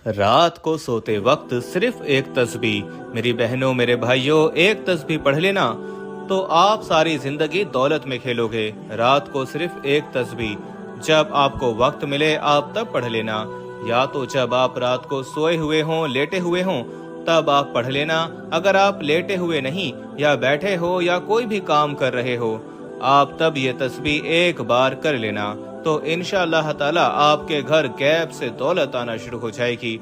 रात को सोते वक्त सिर्फ एक तस्बीह, मेरी बहनों मेरे भाइयों, एक तस्बीह पढ़ लेना तो आप सारी जिंदगी दौलत में खेलोगे। रात को सिर्फ एक तस्बीह, जब आपको वक्त मिले आप तब पढ़ लेना, या तो जब आप रात को सोए हुए हों, लेटे हुए हों, तब आप पढ़ लेना। अगर आप लेटे हुए नहीं या बैठे हो या कोई भी काम कर रहे हो, आप तब ये तस्बीह एक बार कर लेना, तो इंशाअल्लाह ताला आपके घर गैब से दौलत आना शुरू हो जाएगी।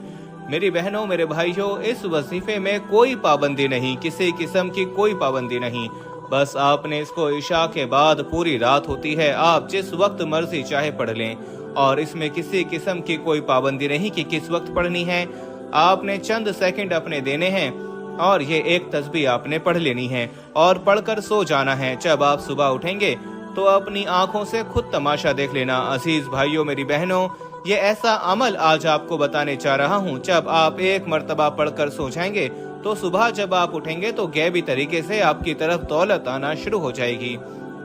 मेरी बहनों मेरे भाइयों, इस वजीफे में कोई पाबंदी नहीं, किसी किस्म की कोई पाबंदी नहीं। बस आपने इसको इशा के बाद पूरी रात होती है, आप जिस वक्त मर्जी चाहे पढ़ लें, और इसमें किसी किस्म की कोई पाबंदी नहीं कि किस वक्त पढ़नी है। आपने चंद सेकंड अपने देने हैं और ये एक तस्बीह आपने पढ़ लेनी है और पढ़कर सो जाना है। जब आप सुबह उठेंगे तो अपनी आंखों से खुद तमाशा देख लेना। अजीज भाइयों मेरी बहनों, ये ऐसा अमल आज आपको बताने चाह रहा हूँ, जब आप एक मर्तबा पढ़कर सो जाएंगे तो सुबह जब आप उठेंगे तो गैबी तरीके से आपकी तरफ दौलत आना शुरू हो जाएगी।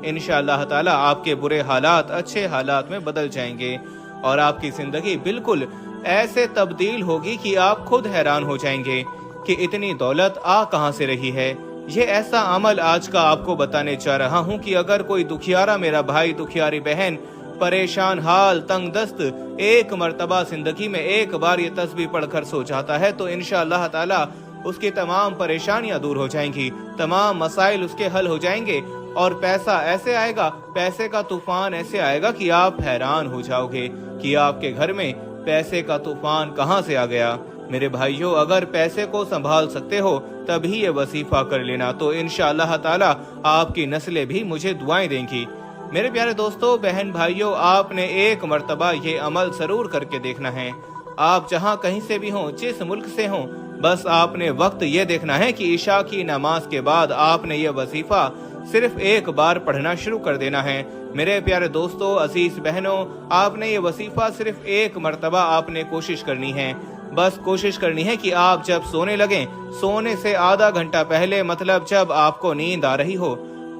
इंशाअल्लाह ताला आपके बुरे हालात अच्छे हालात में बदल जाएंगे और आपकी जिंदगी बिल्कुल ऐसे तब्दील होगी कि आप खुद हैरान हो जाएंगे कि इतनी दौलत आ कहां से रही है। ये ऐसा अमल आज का आपको बताने चाह रहा हूँ कि अगर कोई दुखियारा मेरा भाई, दुखियारी बहन, परेशान हाल, तंग दस्त एक मर्तबा जिंदगी में एक बार ये तस्बीह पढ़कर सो जाता है तो इंशाअल्लाह ताला उसकी तमाम परेशानियां दूर हो जाएंगी, तमाम मसाइल उसके हल हो जाएंगे और पैसा ऐसे आएगा, पैसे का तूफान ऐसे आएगा कि आप हैरान हो जाओगे कि आपके घर में पैसे का तूफान कहां से आ गया। मेरे भाइयों, अगर पैसे को संभाल सकते हो तभी ये वजीफा कर लेना, तो इंशाअल्लाह ताला आपकी नस्लें भी मुझे दुआएं देंगी। मेरे प्यारे दोस्तों, बहन भाइयों, आपने एक मर्तबा ये अमल जरूर करके देखना है। आप जहां कहीं से भी हों, जिस मुल्क से हों, बस आपने वक्त ये देखना है कि इशा की नमाज के बाद आपने ये वजीफा सिर्फ एक बार पढ़ना शुरू कर देना है। मेरे प्यारे दोस्तों, अजीज बहनों, आपने ये वजीफा सिर्फ एक मर्तबा आपने कोशिश करनी है। बस कोशिश करनी है कि आप जब सोने लगें, सोने से आधा घंटा पहले, मतलब जब आपको नींद आ रही हो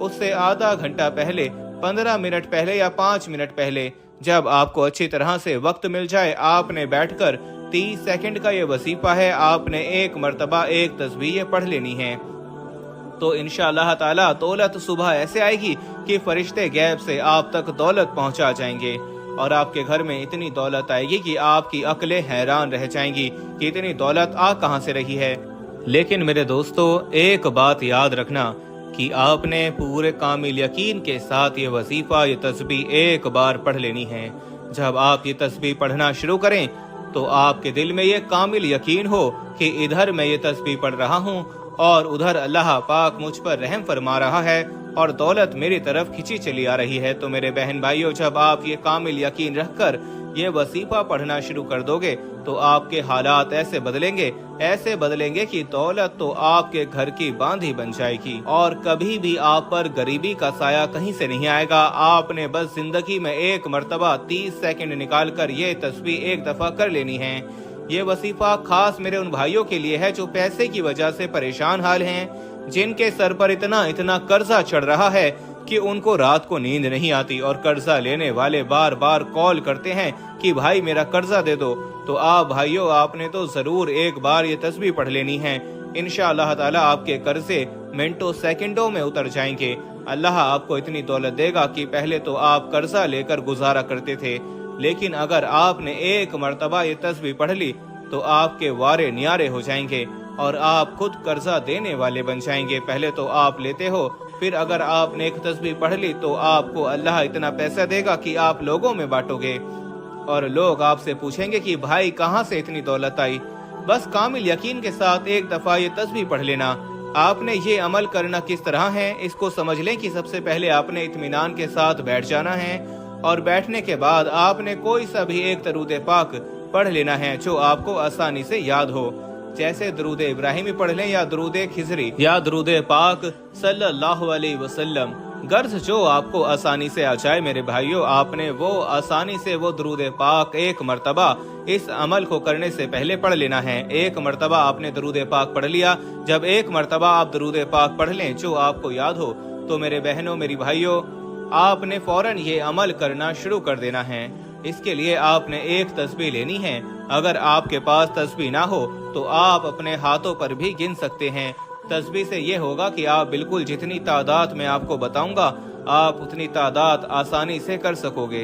उससे आधा घंटा पहले, 15 मिनट पहले या 5 मिनट पहले, जब आपको अच्छी तरह से वक्त मिल जाए, आपने बैठकर 30 सेकंड का ये वजीफा है, आपने एक मर्तबा एक तस्बीह पढ़ लेनी है। तो इंशाअल्लाह ताला दौलत सुबह ऐसे आएगी कि फरिश्ते गैब से आप तक दौलत पहुंचा जाएंगे और आपके घर में इतनी दौलत आएगी कि आपकी अक्लें हैरान रह जाएंगी कि इतनी दौलत आ कहां से रही है। लेकिन मेरे दोस्तों, एक बात याद रखना कि आपने पूरे कामिल यकीन के साथ ये वजीफा, ये तस्बीह एक बार पढ़ लेनी है। जब आप ये तस्बीह पढ़ना शुरू करें तो आपके दिल में ये कामिल यकीन हो कि इधर मैं ये तस्बीह पढ़ रहा हूँ और उधर अल्लाह पाक मुझ पर रहम फरमा रहा है और दौलत मेरी तरफ खिंची चली आ रही है। तो मेरे बहन भाइयों, जब आप ये कामिल यकीन रखकर ये वजीफा पढ़ना शुरू कर दोगे तो आपके हालात ऐसे बदलेंगे कि दौलत तो आपके घर की बांधी बन जाएगी और कभी भी आप पर गरीबी का साया कहीं से नहीं आएगा। आपने बस जिंदगी में एक मर्तबा 30 सेकंड निकाल कर ये तस्बीह एक दफा कर लेनी है। ये वजीफा खास मेरे उन भाइयों के लिए है जो पैसे की वजह से परेशान हाल हैं, जिनके सर पर इतना कर्जा चढ़ रहा है कि उनको रात को नींद नहीं आती और कर्जा लेने वाले बार बार कॉल करते हैं कि भाई मेरा कर्जा दे दो। तो आप भाइयों, आपने तो जरूर एक बार ये तस्बीह पढ़ लेनी है। इंशाअल्लाह ताला आपके कर्जे मिनटों सेकंडों में उतर जाएंगे। अल्लाह आपको इतनी दौलत देगा कि पहले तो आप कर्जा लेकर गुजारा करते थे, लेकिन अगर आपने एक मर्तबा ये तस्बीह पढ़ ली तो आपके वारे न्यारे हो जाएंगे और आप खुद कर्जा देने वाले बन जाएंगे। पहले तो आप लेते हो, फिर अगर आपने एक तस्बीह पढ़ ली तो आपको अल्लाह इतना पैसा देगा कि आप लोगों में बांटोगे और लोग आपसे पूछेंगे कि भाई कहां से इतनी दौलत आई। बस कामिल यकीन के साथ एक दफा ये तस्बीह पढ़ लेना। आपने ये अमल करना किस तरह है, इसको समझ लें कि सबसे पहले आपने इत्मीनान के साथ बैठ जाना है और बैठने के बाद आपने कोई सा भी एक दरूद पाक पढ़ लेना है जो आपको आसानी से याद हो, जैसे दरूद इब्राहिमी पढ़ लें या दरूद खिजरी या दरूद पाक सल्लल्लाहु अलैहि वसल्लम, गर्ज जो आपको आसानी से आ जाए। मेरे भाइयों, आपने वो आसानी से वो दरूद पाक एक मर्तबा इस अमल को करने से पहले पढ़ लेना है। एक मर्तबा आपने दरूद पाक पढ़ लिया, जब एक मर्तबा आप दरूद पाक पढ़ लें जो आपको याद हो, तो मेरे बहनों मेरी भाइयों, आपने फौरन ये अमल करना शुरू कर देना है। इसके लिए आपने एक तस्बीह लेनी है। अगर आपके पास तस्बीह ना हो तो आप अपने हाथों पर भी गिन सकते हैं। तस्बीह से ये होगा कि आप बिल्कुल जितनी तादाद मैं आपको बताऊंगा आप उतनी तादाद आसानी से कर सकोगे,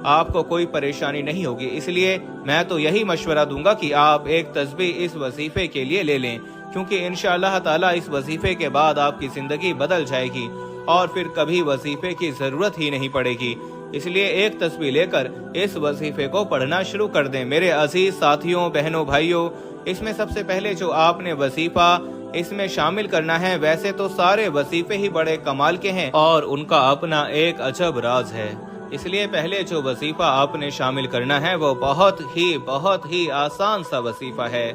आपको कोई परेशानी नहीं होगी। इसलिए मैं तो यही मशवरा दूंगा कि आप एक तस्बीह इस वजीफे के लिए ले लें, क्योंकि इंशाअल्लाह ताला इस वजीफे के बाद आपकी जिंदगी बदल जाएगी और फिर कभी वजीफे की जरूरत ही नहीं पड़ेगी। इसलिए एक तस्बीह लेकर इस वजीफे को पढ़ना शुरू कर दें। मेरे अजीज साथियों, बहनों, भाइयों, इसमें सबसे पहले जो आपने वजीफा इसमें शामिल करना है, वैसे तो सारे वजीफे ही बड़े कमाल के हैं और उनका अपना एक अजब राज है। इसलिए पहले जो वजीफा आपने शामिल करना है वो बहुत ही आसान सा वजीफा है।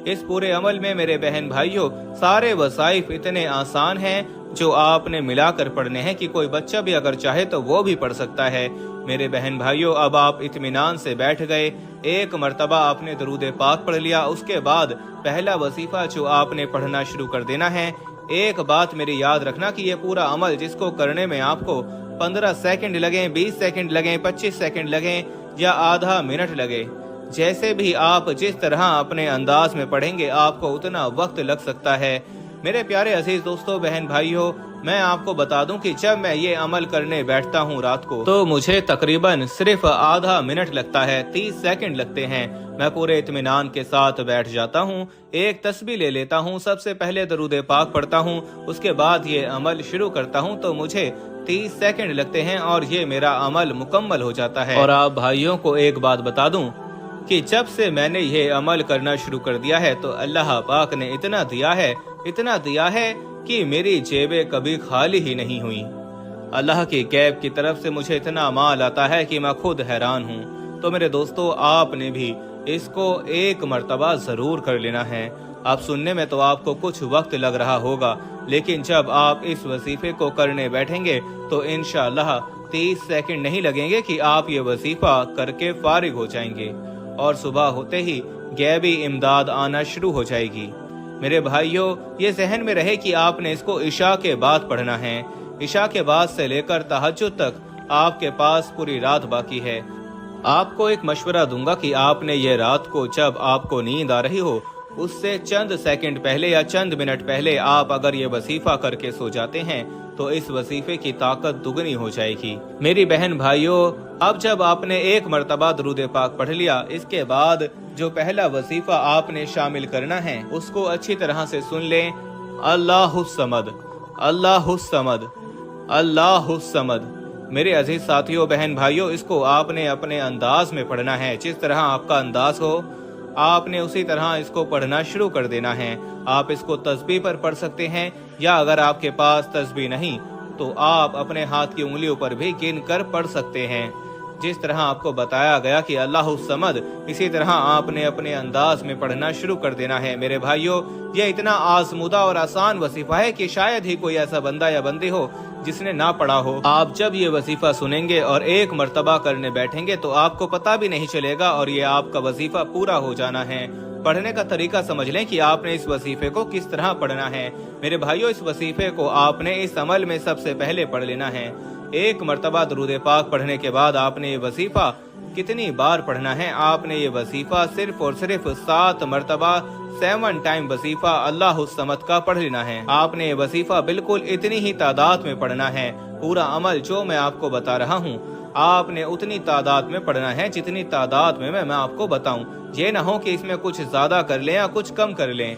इस पूरे अमल में मेरे बहन भाइयों सारे वसाइफ इतने आसान हैं जो आपने मिलाकर पढ़ने हैं कि कोई बच्चा भी अगर चाहे तो वो भी पढ़ सकता है। मेरे बहन भाइयों, अब आप इत्मीनान से बैठ गए, एक मर्तबा आपने दरूद पाक पढ़ लिया, उसके बाद पहला वजीफा जो आपने पढ़ना शुरू कर देना है। एक बात मेरी याद रखना कि ये पूरा अमल जिसको करने में आपको 15 सेकंड लगे, 20 सेकंड लगे, 25 सेकंड लगे या आधा मिनट लगे, जैसे भी आप जिस तरह अपने अंदाज में पढ़ेंगे आपको उतना वक्त लग सकता है। मेरे प्यारे अजीज दोस्तों, बहन भाइयों, मैं आपको बता दूं कि जब मैं ये अमल करने बैठता हूँ रात को तो मुझे तकरीबन सिर्फ आधा मिनट लगता है, 30 सेकंड लगते हैं। मैं पूरे इत्मीनान के साथ बैठ जाता हूँ, एक तस्बीह ले लेता हूँ, सबसे पहले दरूद पाक पढ़ता हूँ, उसके बाद ये अमल शुरू करता हूँ तो मुझे 30 सेकंड लगते हैं और ये मेरा अमल मुकम्मल हो जाता है। और आप भाइयों को एक बात बता दूं कि जब से मैंने ये अमल करना शुरू कर दिया है तो अल्लाह पाक ने इतना दिया है कि मेरी जेबें कभी खाली ही नहीं हुई। अल्लाह की गैब की तरफ से मुझे इतना माल आता है कि मैं खुद हैरान हूँ। तो मेरे दोस्तों, आपने भी इसको एक मर्तबा जरूर कर लेना है। आप सुनने में तो आपको कुछ वक्त लग रहा होगा, लेकिन जब आप इस वजीफे को करने बैठेंगे तो इंशाअल्लाह 30 सेकंड नहीं लगेंगे कि आप ये वजीफा करके फारिग हो जाएंगे और सुबह होते ही गैबी इमदाद आना शुरू हो जाएगी। मेरे भाइयों, ये जहन में रहे कि आपने इसको इशा के बाद पढ़ना है। इशा के बाद से लेकर तहज्जुद तक आपके पास पूरी रात बाकी है। आपको एक मशवरा दूंगा कि आपने ये रात को जब आपको नींद आ रही हो उससे चंद सेकंड पहले या चंद मिनट पहले आप अगर ये वजीफा करके सो जाते हैं तो इस वजीफे की ताकत दुगनी हो जाएगी। मेरी बहन भाइयों, अब जब आपने एक मर्तबा दरूद पाक पढ़ लिया, इसके बाद जो पहला वजीफा आपने शामिल करना है उसको अच्छी तरह से सुन लें। अल्लाहुस समद, अल्लाहुस समद, अल्लाहुस समद। मेरे अजीज साथियों, बहन भाइयों, इसको आपने अपने अंदाज में पढ़ना है। जिस तरह आपका अंदाज हो आपने उसी तरह इसको पढ़ना शुरू कर देना है। आप इसको तस्बीह पर पढ़ सकते हैं या अगर आपके पास तस्बीह नहीं तो आप अपने हाथ की उंगलियों पर भी गिन कर पढ़ सकते हैं। जिस तरह आपको बताया गया कि अल्लाहुस समद, इसी तरह आपने अपने अंदाज में पढ़ना शुरू कर देना है। मेरे भाइयों, ये इतना आजमुदा और आसान वजीफा है कि शायद ही कोई ऐसा बंदा या बंदी हो जिसने ना पढ़ा हो। आप जब ये वजीफा सुनेंगे और एक मर्तबा करने बैठेंगे तो आपको पता भी नहीं चलेगा और ये आपका वजीफा पूरा हो जाना है। पढ़ने का तरीका समझ लें कि आपने इस वजीफे को किस तरह पढ़ना है। मेरे भाइयों, इस वजीफे को आपने इस अमल में सबसे पहले पढ़ लेना है। एक मर्तबा दरूद पाक पढ़ने के बाद आपने ये वजीफा कितनी बार पढ़ना है? आपने ये वजीफा सिर्फ और सिर्फ 7 मर्तबा 7 टाइम वजीफा अल्लाहुस समद का पढ़ लेना है। आपने ये वजीफा बिल्कुल इतनी ही तादाद में पढ़ना है। पूरा अमल जो मैं आपको बता रहा हूँ आपने उतनी तादाद में पढ़ना है जितनी तादाद में मैं आपको बताऊं। ये ना हो कि इसमें कुछ ज्यादा कर लें या कुछ कम कर लें।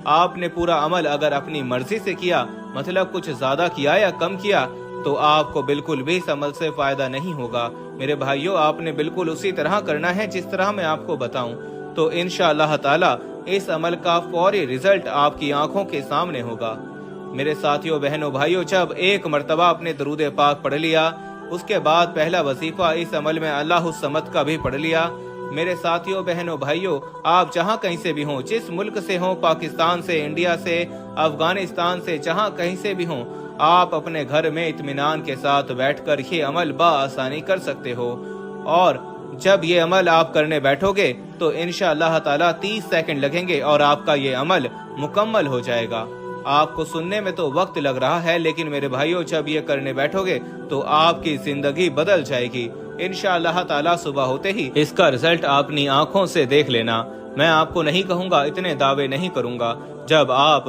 आपने पूरा अमल अगर अपनी मर्जी से किया, मतलब कुछ ज्यादा किया या कम किया, तो आपको बिल्कुल भी इस अमल से फायदा नहीं होगा। मेरे भाइयों, आपने बिल्कुल उसी तरह करना है जिस तरह मैं आपको बताऊं, तो इंशाअल्लाह ताला इस अमल का फौरी रिजल्ट आपकी आंखों के सामने होगा। मेरे साथियों, बहनों, भाइयों, जब एक मर्तबा आपने दरूद पाक पढ़ लिया, उसके बाद पहला वजीफा इस अमल में अल्लाहुस समद का भी पढ़ लिया। मेरे साथियों, बहनों, भाइयों, आप जहाँ कहीं से भी हों, जिस मुल्क से हों, पाकिस्तान से, इंडिया से, अफगानिस्तान से, जहाँ कहीं से भी हों, आप अपने घर में इत्मीनान के साथ बैठकर ये अमल बआसानी कर सकते हो। और जब ये अमल आप करने बैठोगे तो इंशाअल्लाह ताला 30 सेकंड लगेंगे और आपका ये अमल मुकम्मल हो जाएगा। आपको सुनने में तो वक्त लग रहा है, लेकिन मेरे भाइयों, जब ये करने बैठोगे तो आपकी जिंदगी बदल जाएगी। इंशाअल्लाह ताला सुबह होते ही इसका रिजल्ट अपनी आंखों से देख लेना। मैं आपको नहीं कहूँगा, इतने दावे नहीं करूँगा। जब आप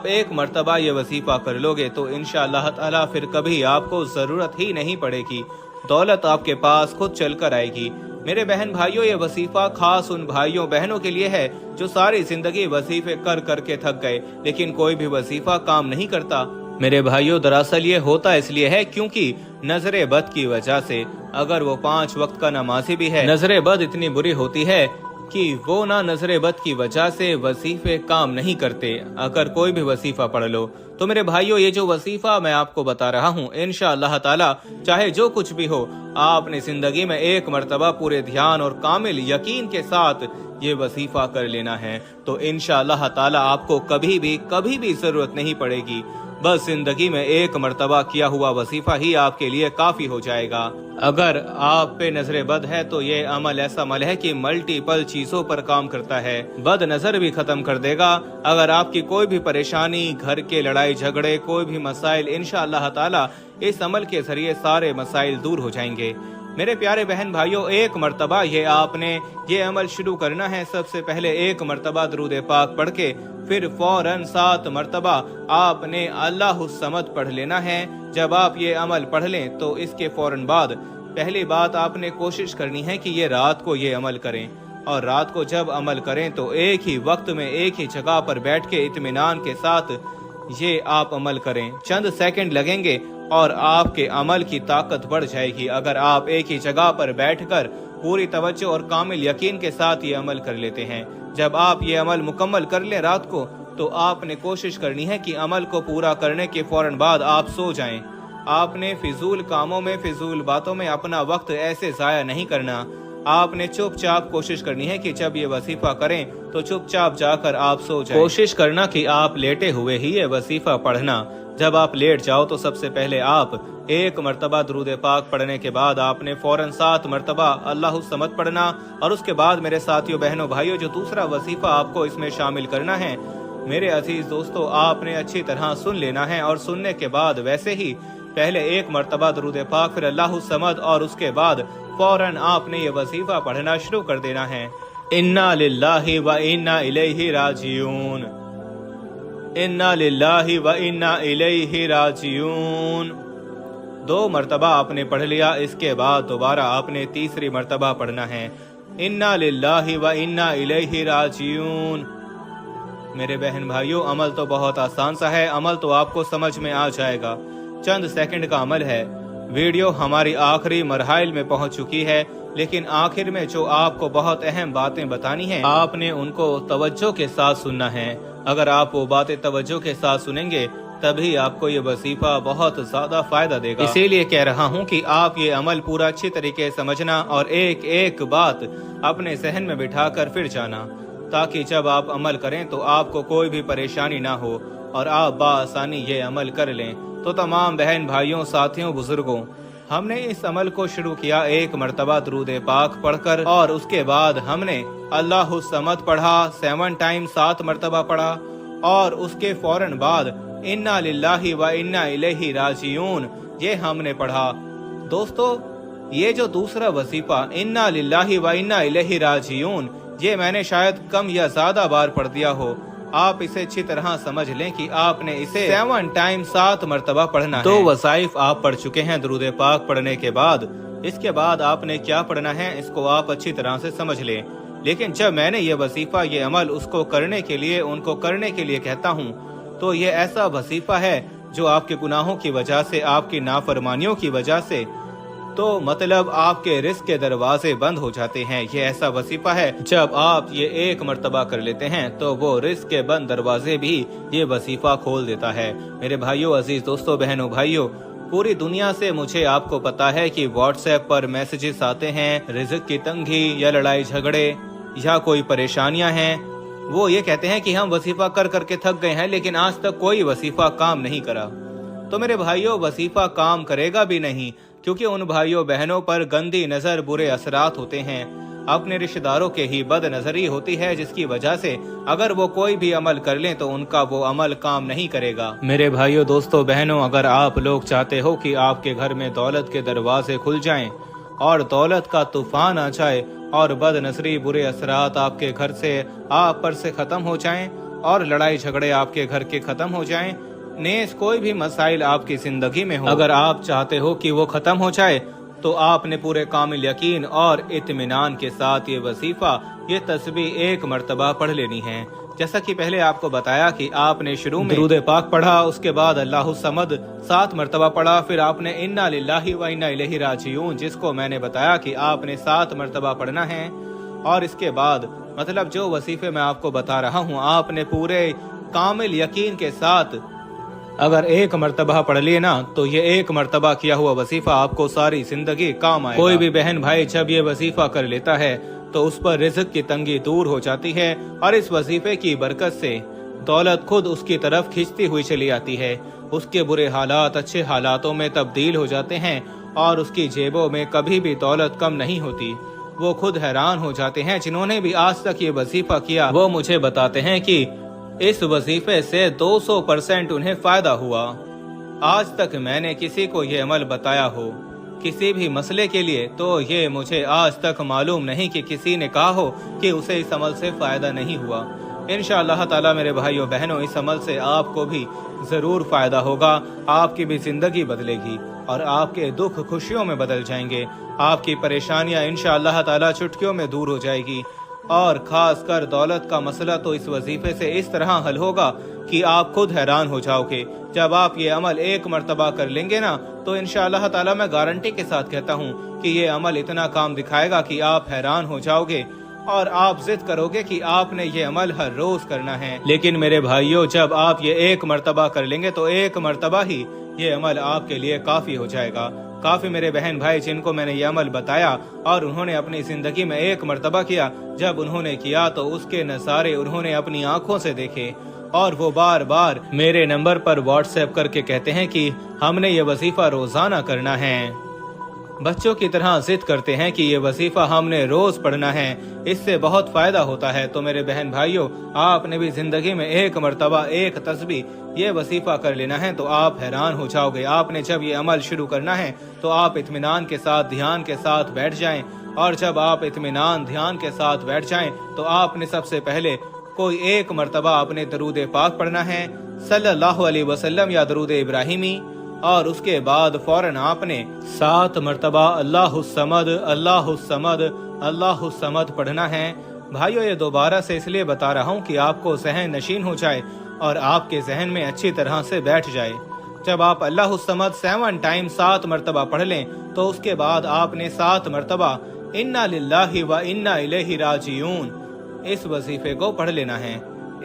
एक मर्तबा ये वजीफा कर लोगे तो इंशाअल्लाह ताला फिर कभी आपको जरूरत ही नहीं पड़ेगी, दौलत आपके पास खुद चल कर आएगी। मेरे बहन भाइयों, ये वजीफा खास उन भाइयों बहनों के लिए है जो सारी जिंदगी वजीफे कर करके थक गए, लेकिन कोई भी वजीफा काम नहीं करता। मेरे भाइयों, दरअसल ये होता इसलिए है क्योंकि नजरे बद की वजह से, अगर वो 5 वक्त का नमाजी भी है, नजरे बद इतनी बुरी होती है कि वो ना नजरे बद की वजह से वजीफे काम नहीं करते। अगर कोई भी वजीफा पढ़ लो तो मेरे भाइयों, ये जो वजीफा मैं आपको बता रहा हूँ, इंशाअल्लाह ताला चाहे जो कुछ भी हो, आपने जिंदगी में एक मर्तबा पूरे ध्यान और कामिल यकीन के साथ ये वजीफा कर लेना है, तो इंशाअल्लाह ताला आपको कभी भी जरूरत नहीं पड़ेगी। बस जिंदगी में एक मर्तबा किया हुआ वजीफा ही आपके लिए काफी हो जाएगा। अगर आप पे नजरे बद है तो ये अमल ऐसा अमल है कि मल्टीपल चीजों पर काम करता है, बद नजर भी खत्म कर देगा। अगर आपकी कोई भी परेशानी, घर के लड़ाई झगड़े, कोई भी मसाइल, इंशाअल्लाह ताला इस अमल के जरिए सारे मसाइल दूर हो जाएंगे। मेरे प्यारे बहन भाइयों, एक मर्तबा आपने ये अमल शुरू करना है। सबसे पहले एक मर्तबा दरूद पाक पढ़ के फिर फौरन 7 मर्तबा आपने अल्लाहुस समद पढ़ लेना है। जब आप ये अमल पढ़ लें तो इसके फौरन बाद पहली बात आपने कोशिश करनी है कि ये रात को ये अमल करें, और रात को जब अमल करें तो एक ही वक्त में एक ही जगह पर बैठ के इत्मीनान के साथ ये आप अमल करें। चंद सेकंड लगेंगे और आपके अमल की ताकत बढ़ जाएगी। अगर आप एक ही जगह पर बैठकर पूरी तवज्जो और कामिल यकीन के साथ ये अमल कर लेते हैं, जब आप ये अमल मुकम्मल कर लें रात को, तो आपने कोशिश करनी है कि अमल को पूरा करने के फौरन बाद आप सो जाएं। आपने फिजूल कामों में, फिजूल बातों में अपना वक्त ऐसे जाया नहीं करना। आपने चुपचाप कोशिश करनी है कि जब ये वजीफा करें तो चुपचाप जाकर आप सो जाएं। कोशिश करना कि आप लेटे हुए ही ये वजीफा पढ़ना। जब आप लेट जाओ तो सबसे पहले आप एक मर्तबा दरूद पाक पढ़ने के बाद आपने फौरन 7 मर्तबा अल्लाहुस समद पढ़ना, और उसके बाद मेरे साथियों, बहनों, भाइयों, जो दूसरा वजीफा आपको इसमें शामिल करना है, मेरे अजीज दोस्तों, आपने अच्छी तरह सुन लेना है। और सुनने के बाद वैसे ही पहले एक मर्तबा दरूद पाक, फिर अल्लाहुस समद, और उसके बाद फौरन आपने ये वजीफा पढ़ना शुरू कर देना है। इन्ना लिल्लाहि व इन्ना इलैहि राजिऊन, इन्ना लिल्लाहि व इन्ना इलैहि राजिऊन। 2 मर्तबा आपने पढ़ लिया। इसके बाद दोबारा आपने तीसरी मर्तबा पढ़ना है, इन्ना लिल्लाहि व इन्ना इलैहि राजिऊन। मेरे बहन भाइयों, अमल तो बहुत आसान सा है, अमल तो आपको समझ में आ जाएगा। चंद सेकंड का अमल है। वीडियो हमारी आखिरी मरहल में पहुंच चुकी है, लेकिन आखिर में जो आपको बहुत अहम बातें बतानी हैं, आपने उनको तवज्जो के साथ सुनना है। अगर आप वो बातें तवज्जो के साथ सुनेंगे तभी आपको ये वजीफा बहुत ज्यादा फायदा देगा। इसीलिए कह रहा हूँ कि आप ये अमल पूरा अच्छी तरीके से समझना और एक एक बात अपने जहन में बिठाकर फिर जाना, ताकि जब आप अमल करें तो आपको कोई भी परेशानी ना हो और आप बासानी ये अमल कर लें। तो तमाम बहन भाइयों, साथियों, बुजुर्गों, हमने इस अमल को शुरू किया एक मर्तबा दरूद पाक पढ़कर, और उसके बाद हमने अल्लाहुस समद पढ़ा 7 टाइम 7 मर्तबा पढ़ा, और उसके फौरन बाद इन्ना लिल्लाहि व इन्ना इलैहि राजिऊन ये हमने पढ़ा। दोस्तों, ये जो दूसरा वजीफा इन्ना लिल्लाहि व इन्ना इलैहि राजिऊन, ये मैंने शायद कम या ज्यादा बार पढ़ दिया हो। आप इसे अच्छी तरह समझ लें कि आपने इसे 7 टाइम 7 मर्तबा पढ़ना है। 2 वज़ाइफ आप पढ़ चुके हैं दरूद पाक पढ़ने के बाद। इसके बाद आपने क्या पढ़ना है इसको आप अच्छी तरह से समझ लें। लेकिन जब मैंने ये वजीफा, ये अमल उसको करने के लिए, उनको करने के लिए कहता हूँ, तो ये ऐसा वजीफा है जो आपके गुनाहों की वजह से, आपकी नाफरमानियों की वजह से, तो मतलब आपके रिस्क के दरवाजे बंद हो जाते हैं। ये ऐसा वजीफा है जब आप ये एक मर्तबा कर लेते हैं तो वो रिस्क के बंद दरवाजे भी ये वजीफा खोल देता है। मेरे भाइयों, अजीज दोस्तों, बहनों, भाइयों, पूरी दुनिया से मुझे आपको पता है कि व्हाट्सएप पर मैसेजेस आते हैं, रिज़्क की तंगी या लड़ाई झगड़े या कोई परेशानियां हैं। वो ये कहते हैं कि हम वजीफा कर करके थक गए हैं, लेकिन आज तक कोई वजीफा काम नहीं करा। तो मेरे भाइयों, वजीफा काम करेगा भी नहीं, क्योंकि उन भाइयों बहनों पर गंदी नजर, बुरे असरात होते हैं। अपने रिश्तेदारों के ही बद नजरी होती है, जिसकी वजह से अगर वो कोई भी अमल कर लें तो उनका वो अमल काम नहीं करेगा। मेरे भाइयों, दोस्तों, बहनों, अगर आप लोग चाहते हो कि आपके घर में दौलत के दरवाजे खुल जाएं और दौलत का तूफान आ जाए और बद नजरी बुरे असरात आपके घर से आप पर से खत्म हो जाएं और लड़ाई झगड़े आपके घर के खत्म हो जाएं, नेस कोई भी मसाइल आपकी जिंदगी में हो, अगर आप चाहते हो कि वो खत्म हो जाए तो आपने पूरे कामिल यकीन और इत्मीनान के साथ ये वजीफा, ये तस्बीह एक मर्तबा पढ़ लेनी है। जैसा कि पहले आपको बताया कि आपने शुरू में दुरूद पाक पढ़ा, उसके बाद अल्लाहु समद 7 मर्तबा पढ़ा, फिर आपने इन्ना लिल्लाहि व इन्ना इलैहि राजिऊन, जिसको मैंने बताया कि आपने 7 मर्तबा पढ़ना है। और इसके बाद मतलब जो वजीफे मैं आपको बता रहा हूँ, आपने पूरे कामिल यकीन के साथ अगर एक मर्तबा पढ़ लिए ना, तो ये एक मर्तबा किया हुआ वजीफा आपको सारी जिंदगी काम आएगा। कोई भी बहन भाई जब ये वजीफा कर लेता है तो उस पर रिज़्क की तंगी दूर हो जाती है और इस वजीफे की बरकत से दौलत खुद उसकी तरफ खींचती हुई चली आती है। उसके बुरे हालात अच्छे हालातों में तब्दील हो जाते हैं और उसकी जेबों में कभी भी दौलत कम नहीं होती। वो खुद हैरान हो जाते हैं। जिन्होंने भी आज तक ये वजीफा किया वो मुझे बताते हैं कि इस वजीफे से 200% उन्हें फायदा हुआ। आज तक मैंने किसी को ये अमल बताया हो किसी भी मसले के लिए, तो ये मुझे आज तक मालूम नहीं कि किसी ने कहा हो कि उसे इस अमल से फायदा नहीं हुआ। इंशाअल्लाह ताला मेरे भाइयों बहनों, इस अमल से आपको भी जरूर फायदा होगा। आपकी भी जिंदगी बदलेगी और आपके दुख खुशियों में बदल जाएंगे। आपकी परेशानियां इंशाअल्लाह ताला चुटकियों में दूर हो जाएगी। और खास कर दौलत का मसला तो इस वजीफे से इस तरह हल होगा कि आप खुद हैरान हो जाओगे। जब आप ये अमल एक मर्तबा कर लेंगे ना, तो इंशाअल्लाह ताला मैं गारंटी के साथ कहता हूँ कि ये अमल इतना काम दिखाएगा कि आप हैरान हो जाओगे और आप जिद करोगे कि आपने ये अमल हर रोज करना है। लेकिन मेरे भाइयों, जब आप ये एक मर्तबा कर लेंगे तो एक मर्तबा ही ये अमल आपके लिए काफी हो जाएगा। काफी मेरे बहन भाई जिनको मैंने ये अमल बताया और उन्होंने अपनी जिंदगी में एक मर्तबा किया, जब उन्होंने किया तो उसके नज़ारे उन्होंने अपनी आंखों से देखे और वो बार बार मेरे नंबर पर व्हाट्सएप करके कहते हैं कि हमने ये वजीफा रोजाना करना है। बच्चों की तरह जिद करते हैं कि ये वजीफा हमने रोज पढ़ना है, इससे बहुत फायदा होता है। तो मेरे बहन भाइयों, आपने भी जिंदगी में एक मर्तबा एक तस्बीह ये वजीफा कर लेना है तो आप हैरान हो जाओगे। आपने जब ये अमल शुरू करना है तो आप इत्मीनान के साथ ध्यान के साथ बैठ जाएं, और जब आप इत्मीनान ध्यान के साथ बैठ जाएं तो आपने सबसे पहले कोई एक मर्तबा आपने दरूद पाक पढ़ना है सल्लल्लाहु अलैहि वसल्लम या दरूद इब्राहिमी, और उसके बाद फौरन आपने 7 मर्तबा अल्लाहु समद अल्लाहु समद अल्लाहु समद पढ़ना है। भाइयों, ये दोबारा से इसलिए बता रहा हूँ कि आपको जहन नशीन हो जाए और आपके जहन में अच्छी तरह से बैठ जाए। जब आप अल्लाहु समद 7 टाइम 7 मर्तबा पढ़ लें तो उसके बाद आपने 7 मर्तबा इन्ना लिल्लाहि व इन्ना इलैहि राजिऊन इस वजीफे को पढ़ लेना है।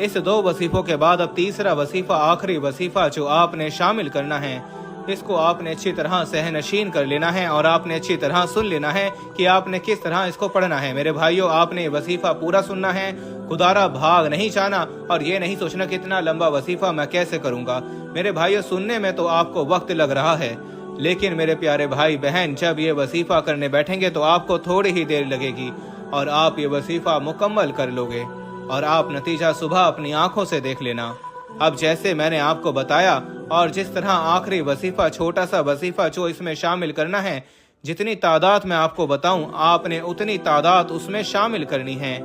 इस 2 वजीफों के बाद अब तीसरा वजीफा, आखिरी वजीफा जो आपने शामिल करना है, इसको आपने अच्छी तरह सहनशीन कर लेना है और आपने अच्छी तरह सुन लेना है कि आपने किस तरह इसको पढ़ना है। मेरे भाइयों, आपने वजीफा पूरा सुनना है, खुदारा भाग नहीं जाना और ये नहीं सोचना कि इतना लंबा वजीफा मैं कैसे करूंगा। मेरे भाइयों, सुनने में तो आपको वक्त लग रहा है, लेकिन मेरे प्यारे भाई बहन, जब ये वजीफा करने बैठेंगे तो आपको थोड़ी ही देर लगेगी और आप ये वजीफा मुकम्मल कर लोगे और आप नतीजा सुबह अपनी आंखों से देख लेना। अब जैसे मैंने आपको बताया और जिस तरह आखिरी वजीफा, छोटा सा वजीफा जो इसमें शामिल करना है, जितनी तादाद मैं आपको बताऊं आपने उतनी तादाद उसमें शामिल करनी है।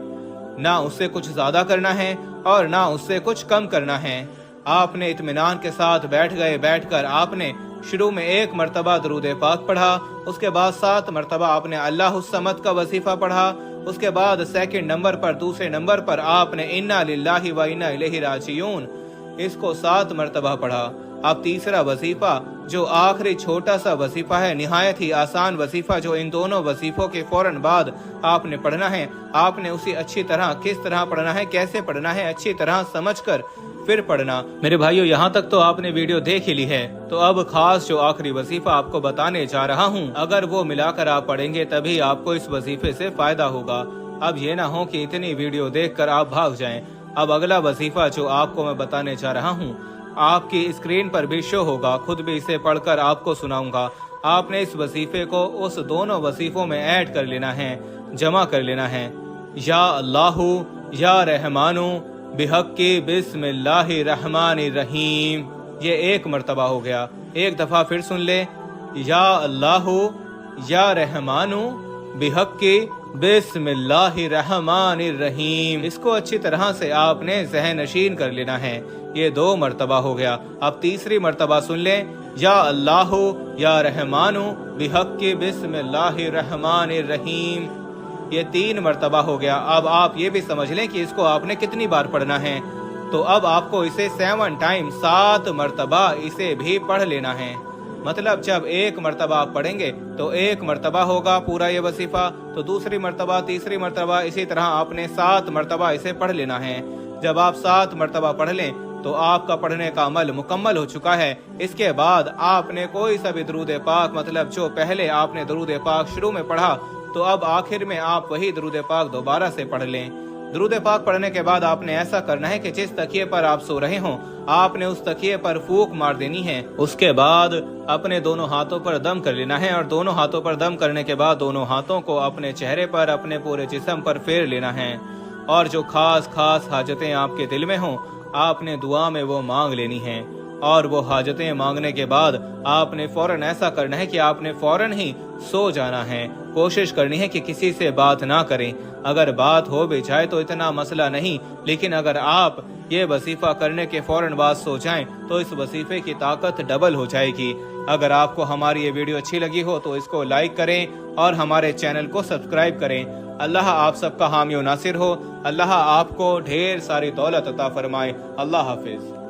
ना उससे कुछ ज्यादा करना है और ना उससे कुछ कम करना है। आपने इत्मीनान के साथ बैठकर आपने शुरू में 1 मर्तबा दरूद पाक पढ़ा, उसके बाद 7 मर्तबा आपने अल्लाहु समद का वजीफा पढ़ा, उसके बाद सेकंड नंबर पर, दूसरे नंबर पर आपने इन्ना लिल्लाहि व इन्ना इलैहि राजिऊन इसको 7 मर्तबा पढ़ा। अब तीसरा वजीफा जो आखिरी छोटा सा वजीफा है, निहायत ही आसान वजीफा जो इन दोनों वजीफों के फौरन बाद आपने पढ़ना है, आपने उसी अच्छी तरह किस तरह पढ़ना है, कैसे पढ़ना है, अच्छी तरह समझकर फिर पढ़ना। मेरे भाइयों, यहाँ तक तो आपने वीडियो देख ही ली है, तो अब खास जो आखिरी वजीफा आपको बताने जा रहा हूँ, अगर वो मिलाकर आप पढ़ेंगे तभी आपको इस वजीफे से फायदा होगा। अब ये ना हो कि इतनी वीडियो देखकर आप भाग जाएं। अब अगला वजीफा जो आपको मैं बताने जा रहा हूँ आपकी स्क्रीन पर भी शो होगा, खुद भी इसे पढ़कर आपको सुनाऊंगा। आपने इस वजीफे को उस दोनों वजीफों में ऐड कर लेना है जमा कर लेना है। या अल्लाहु या रहमानु बिहक्की बिस्मिल्लाहिर्रहमानिर्रहीम। ये 1 मर्तबा हो गया। एक दफा फिर सुन ले, या अल्लाहु या रहमानु बिहक्की बिस्मिल्लाहिर्रहमानिर्रहीम। इसको अच्छी तरह से आपने ज़हन नशीन कर लेना है। ये 2 मर्तबा हो गया। अब तीसरी मर्तबा सुन ले, या अल्लाहु या रहमानु बिहक्की बिस्मिल्लाहिर्रहमानिर्रहीम। ये 3 मर्तबा हो गया। अब आप ये भी समझ लें कि इसको आपने कितनी बार पढ़ना है। तो अब आपको इसे 7 टाइम 7 मर्तबा इसे भी पढ़ लेना है। मतलब जब 1 मर्तबा आप पढ़ेंगे तो 1 मर्तबा होगा पूरा ये वजीफा, तो दूसरी मर्तबा, तीसरी मर्तबा, इसी तरह आपने 7 मर्तबा इसे पढ़ लेना है। जब आप 7 मर्तबा पढ़ लें तो आपका पढ़ने का अमल मुकम्मल हो चुका है। इसके बाद आपने कोई सा भी दरूद पाक, मतलब जो पहले आपने दरूद पाक शुरू में पढ़ा, तो अब आखिर में आप वही दरूद पाक दोबारा से पढ़ लें। दरूद पाक पढ़ने के बाद आपने ऐसा करना है कि जिस तकिए पर आप सो रहे हों, आपने उस तकिए पर फूंक मार देनी है। उसके बाद अपने दोनों हाथों पर दम कर लेना है, और दोनों हाथों पर दम करने के बाद दोनों हाथों को अपने चेहरे पर, अपने पूरे जिस्म पर फेर लेना है। और जो खास खास हाजतें आपके दिल में हों, आपने दुआ में वो मांग लेनी है। और वो हाजतें मांगने के बाद आपने फौरन ऐसा करना है कि आपने फौरन ही सो जाना है। कोशिश करनी है कि किसी से बात ना करें। अगर बात हो भी जाए तो इतना मसला नहीं, लेकिन अगर आप ये वजीफा करने के फौरन बाद सो जाएं तो इस वजीफे की ताकत डबल हो जाएगी। अगर आपको हमारी ये वीडियो अच्छी लगी हो तो इसको लाइक करें और हमारे चैनल को सब्सक्राइब करें। अल्लाह आप सबका हामी व नासिर हो। अल्लाह आपको ढेर सारी दौलत अता फरमाए। अल्लाह हाफिज।